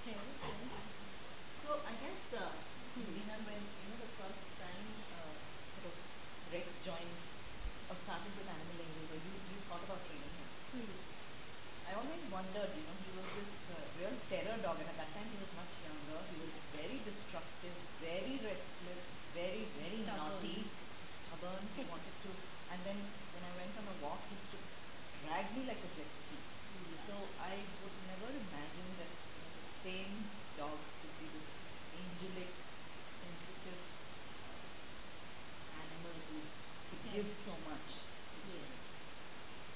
Okay, okay. So I guess, Minal, when the first time sort of Rex joined or started with animal angels, or you thought about training him, Hmm. I always wondered, he was this real terror dog, and at that time he was much younger. He was very destructive, very restless, very, very Stubborn. naughty, stubborn. He wanted to, and then when I went on a walk, he used to drag me like a jet ski. Yeah. So I would never imagine that the same dog could be this angelic, sensitive animal who could Yes. give so much to Yes. children.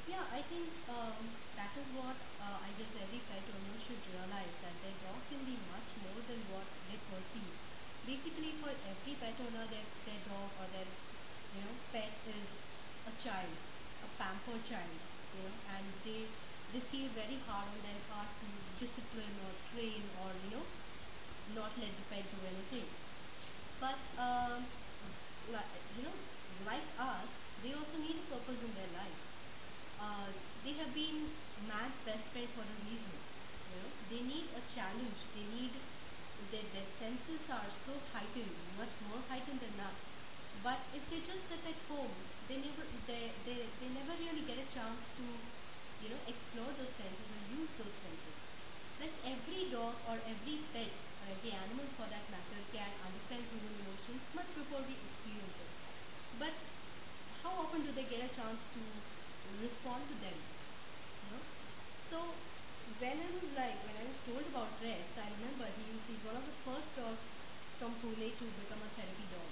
Yeah, I think that is what I guess every pet owner should realize, that their dog can be much more than what they perceive. Basically, for every pet owner, their dog or their pet is a child, a pampered child, and they feel very hard on their heart to discipline or train or not let the pet do anything. But like, like us, they also need a purpose in their life. They have been man's best friend for a reason. They need a challenge. They need their senses are so heightened, much more heightened than us. But if they just sit at home, they never really get a chance to explore those senses or use those senses. Like every dog or every pet or every animal for that matter can understand human emotions much before we experience it. But how often do they get a chance to respond to them? So when I was told about Rex, I remember he's one of the first dogs from Pune to become a therapy dog.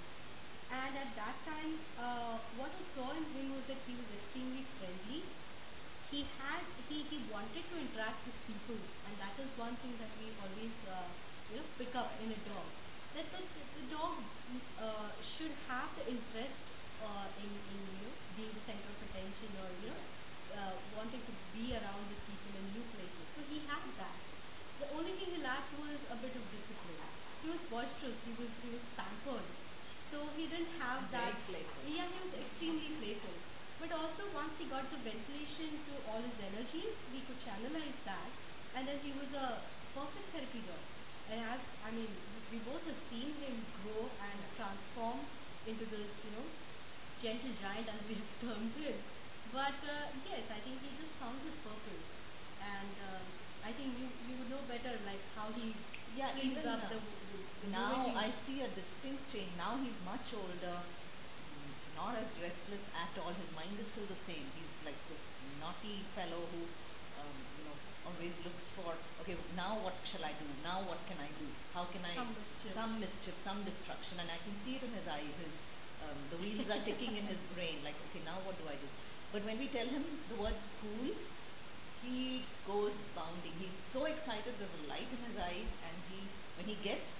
And at that time, what I saw in him was that he was extremely friendly. He wanted to interact with people, and that is one thing that we always pick up in a dog. That the dog should have the interest in being the center of attention, or wanting to be around with people in new places. So he had that. The only thing he lacked was a bit of discipline. He was boisterous. He was pampered. So he didn't have Very that. playful. Yeah, he was extremely playful. But also once he got the ventilation to all his energies, he could channelize that, and then he was a perfect therapy dog. And as I mean, we both have seen him grow and transform into this, gentle giant, as we have termed him. But yes, I think he just found his purpose, and I think you would know better, like how he Yeah, springs even up the moment now you. I see a distinct change. Now he's much older, not as restless at all. His mind is still the same. He's like this naughty fellow who, always looks for, okay, now what shall I do? Now what can I do? How can I, some mischief, some destruction, and I can see it in his eyes. The wheels are ticking in his brain, like, okay, now what do I do? But when we tell him the word school, he goes bounding. He's so excited. There's a light in his eyes, and when he gets